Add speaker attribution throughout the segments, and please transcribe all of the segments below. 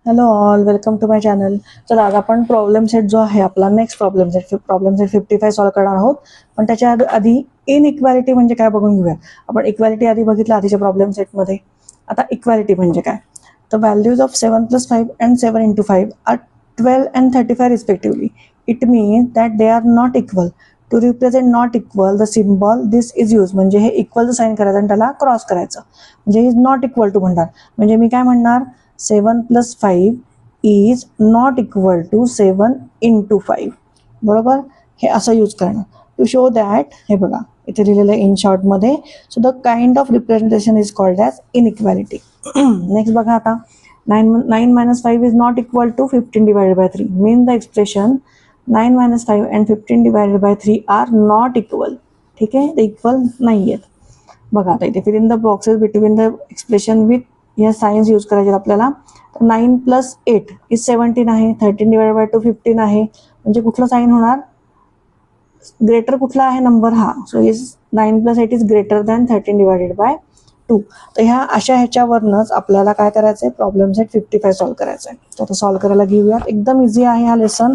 Speaker 1: Hello all, welcome to my channel. तर आज आपण प्रॉब्लेम सेट जो आहे आपला नेक्स्ट प्रॉब्लेम सेट 55 सॉल्व्ह करणार आहोत. पण त्याच्या आधी इनइक्वॅलिटी म्हणजे काय बघून घेऊया. आपण इक्वॅलिटी आधी बघितलं आधीच्या प्रॉब्लेम सेटमध्ये. आता इक्वॅलिटी म्हणजे काय, the values of 7+5 and 7×5 are 12 and 35 respectively. It means that they are not equal. To represent not equal the symbol this is use. म्हणजे हे इक्वलचं साईन करायचं आणि त्याला क्रॉस करायचं, म्हणजे इज नॉट इक्वल टू म्हणणार. म्हणजे मी काय म्हणणार, 7+5 इज नॉट इक्वल टू 7×5. बरोबर, हे असं यूज करणार टू शो दॅट. हे बघा इथे लिहिलेलं आहे इन शॉर्टमध्ये. So the kind of representation is called as inequality. Next बघा आता, 9 - 5 is not equal to 15/3. Mean the expression 9 - 5 and 15/3 are not equal. ठीक आहे, ते इक्वल नाही आहेत. बघा आता इथे fill in the boxes between the expression with या सायन्स यूज करायचे आपल्याला. 9 + 8 इज 17 आहे. 13/2 15 आहे. म्हणजे कुठलं साईन होणार, ग्रेटर कुठला आहे नंबर हा. So is 9 + 8 is greater than 13/2. तर ह्या अशा ह्याच्यावरनंच आपल्याला काय करायचं आहे, प्रॉब्लेम सेट 55 सॉल्व्ह करायचा आहे. तर आता सॉल्व्ह करायला घेऊयात. एकदम इझी आहे हा लेसन.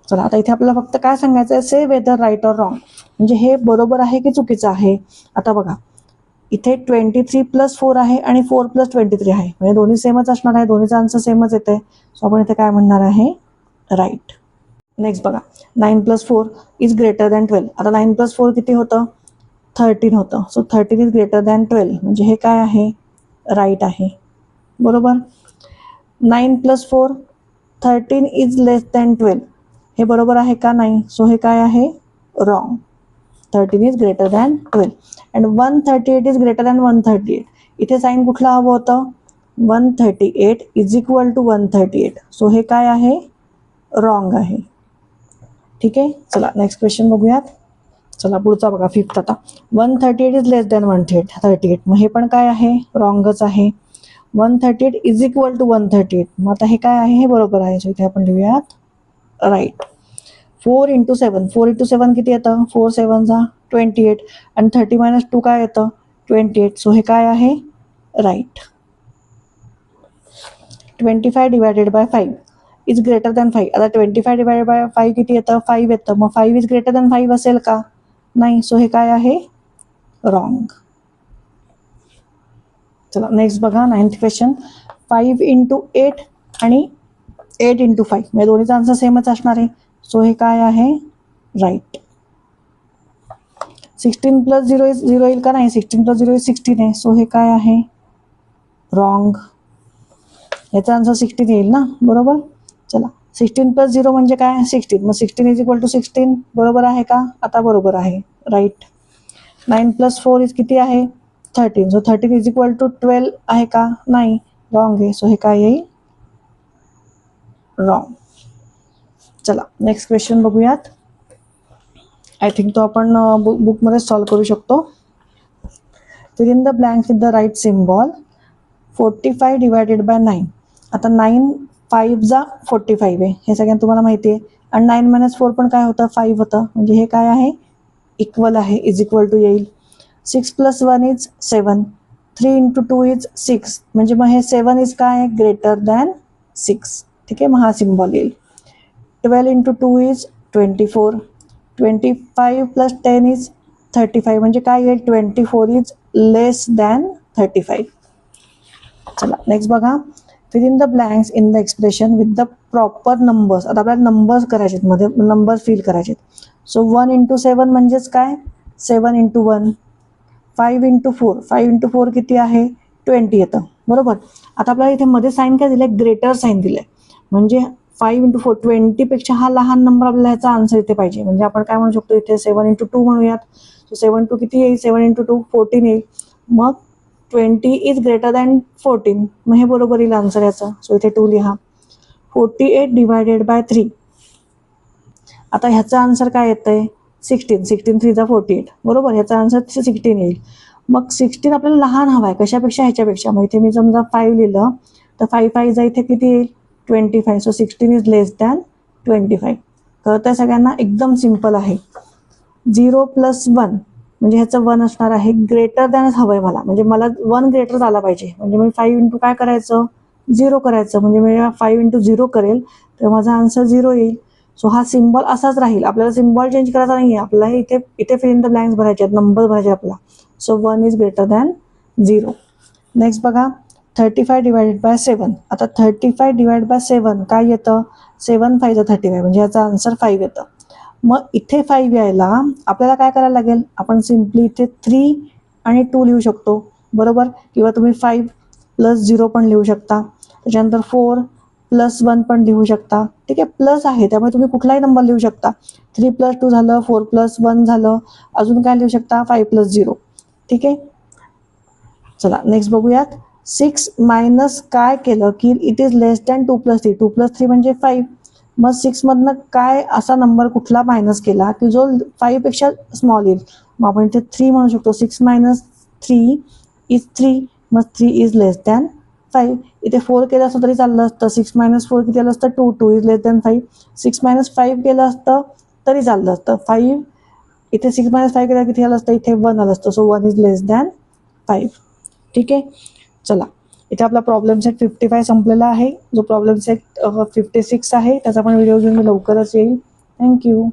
Speaker 1: चला आता इथे आपल्याला फक्त काय सांगायचं आहे, से वेदर राईट ऑर रॉंग. म्हणजे हे बरोबर आहे की चुकीचं आहे. आता बघा इथे 23 + 4 आहे आणि 4 + 23 आहे. म्हणजे दोन्ही सेमच असणार आहे. दोन्हीचा आन्सर सेमच येते. सो आपण इथे काय म्हणणार आहे, राईट. नेक्स्ट बघा, 9 + 4 इज ग्रेटर दॅन 12. आता 9 + 4 किती होतं, 13 होतं. So 13 is greater than 12. म्हणजे हे काय आहे, राईट आहे. बरोबर. 9 + 4 13 इज लेस दॅन 12. हे बरोबर आहे का, नाही. सो हे काय आहे, wrong. 13 is greater than 12 and 138 is greater than 138. इथे साईन कुठला हवं होतं, 138 इज इक्वल टू 138. सो हे काय आहे, रॉंग आहे. ठीक आहे, चला नेक्स्ट क्वेश्चन बघूयात. चला पुढचा बघा, फिफ्थ. आता 138 इज लेस दॅन 138. मग हे पण काय आहे, रॉंगच आहे. 138 इज इक्वल टू 138. मग आता हे काय आहे, हे बरोबर आहे. सो इथे आपण लिहूयात राईट. 4 × 7, 4 × 7 किती येतं, 4 × 7 = 28 आणि 30 - 2 काय येतं, 28. सो हे काय आहे, राईट. 25/5 is greater than 5. आता 25/5 किती येतं, 5 येतं. मग 5 इज ग्रेटर दॅन 5 असेल का, नाही. सो हे काय आहे, रॉंग. चला नेक्स्ट बघा, 9th क्वेश्चन. 5 × 8 आणि 8 × 5 म्हणजे दोन्हीचा आन्सर सेमच असणार आहे. सो हे काय आहे, राईट. 16 + 0 इज 0 येईल का, नाही. 16 + 0 इज 16 आहे. सो हे काय आहे, रॉंग. याचा आन्सर 16 येईल ना, बरोबर. चला 16 + 0 म्हणजे काय, 16. मग 16 इज इक्वल टू 16. बरोबर आहे का, आता बरोबर आहे, राईट. 9 + 4 इज किती आहे, 13. सो 13 इज इक्वल टू 12 आहे का, नाही. रॉंग आहे. सो हे काय येईल, रॉंग. चला नेक्स्ट क्वेश्चन बघूयात. आय थिंक तो आपण बुकमध्ये सॉल्व्ह करू शकतो. Fill in the blanks with the right symbol. 45/9. आता 9 5 × 45 आहे, हे सगळ्यांना तुम्हाला माहिती आहे. आणि 9 - 4 पण काय होतं, 5 होतं. म्हणजे हे काय आहे, इक्वल आहे, इज इक्वल टू येईल. 6 + 1 इज 7. 3 × 2 इज 6. म्हणजे मग हे 7 इज काय, ग्रेटर दॅन 6. ठीक आहे, मग हा सिम्बॉल येईल. 12 × 2 इज 24. 25 + 10 इज 35. म्हणजे काय येईल, 24 इज लेस दॅन 35. चला नेक्स्ट बघा, fill in the blanks in the expression with the proper numbers. आता आपल्याला नंबर्स करायचे, मध्ये नंबर्स फिल करायचे. सो 1 × 7 म्हणजेच काय, 7 × 1. 5 × 4, 5 × 4 किती आहे, 20 येतं. बरोबर. आता आपल्याला इथे मध्ये साईन काय दिलंय, ग्रेटर साईन दिलंय. म्हणजे 5 × 4 20 पेक्षा हा लहान नंबर आपल्याला ह्याचा आन्सर इथे पाहिजे. म्हणजे आपण काय म्हणू शकतो, इथे 7 × 2 म्हणूयात. सो 7 × 2 किती येईल, 7 × 2 14 येईल. मग 20 इज ग्रेटर दॅन 14. मग हे बरोबर येईल आन्सर याचा. सो इथे 2 लिहा. 48/3. आता ह्याचा आन्सर काय येतंय, 16. 16 × 3 = 48. बरोबर, ह्याचा आन्सर 16 येईल. मग 16 आपल्याला लहान हवा आहे, कशापेक्षा, ह्याच्यापेक्षा. मग इथे मी समजा 5 लिहिलं, तर 5 × 5 इथे किती येईल, 25. So 16 is less than 25. कळतंय सगळ्यांना, एकदम सिम्पल आहे. 0 + 1 म्हणजे ह्याचं 1 असणार आहे. ग्रेटर दॅनच हवं आहे मला, म्हणजे मला 1 ग्रेटर झाला पाहिजे. म्हणजे मी 5 × काय करायचं, 0 करायचं, म्हणजे मी 5 इंटू 0 करेल तर माझा आन्सर 0 येईल. सो हा सिम्बॉल असाच राहील, आपल्याला सिम्बॉल चेंज करायचा नाही आहे, आपल्याला इथे फिल इन द ब्लँक्स भरायचे आहेत, नंबर भरायचे आपला. So 1 is greater than 0. Next बघा 35 डिवायडेड बाय 7. आता 35 डिवाइड बाय 7 काय येतं, 7 5 35, म्हणजे याचा आन्सर 5 येतं. मग इथे 5 यायला आपल्याला काय करायला लागेल, आपण सिम्पली इथे 3 आणि 2 लिहू शकतो, बरोबर. किंवा तुम्ही 5 प्लस 0 पण लिहू शकता, त्याच्यानंतर 4 प्लस 1 पण लिहू शकता. ठीक आहे, प्लस आहे त्यामुळे तुम्ही कुठलाही नंबर लिहू शकता. 3 प्लस 2 झालं, 4 प्लस 1 झालं, अजून काय लिहू शकता, 5 प्लस 0. ठीक आहे, चला नेक्स्ट बघूयात. 6 मायनस काय केलं की it is less than 2 plus 3. 2 plus 3 म्हणजे 5. मग 6 मधनं काय असा नंबर कुठला मायनस केला की जो 5 पेक्षा स्मॉल येईल. मग आपण इथे 3 म्हणू शकतो. 6 मायनस 3 इज 3. मग 3 इज लेस दॅन 5. इथे 4 केलं असतं तरी चाललं असतं. 6 मायनस 4 किती आलं असतं, 2. 2 इज लेस दॅन 5. 6 मायनस 5 केलं असतं तरी चाललं असतं. 5 इथे 6 मायनस 5 केलं किती आलं असतं, इथे 1 आलं असतं. So 1 is less than 5. ठीक आहे, चला इथे आपला प्रॉब्लेम सेट 55 संपलेला आहे. जो प्रॉब्लेम सेट 56 आहे त्याचा पण व्हिडिओ घेऊन मी लवकरच येईल. थँक्यू.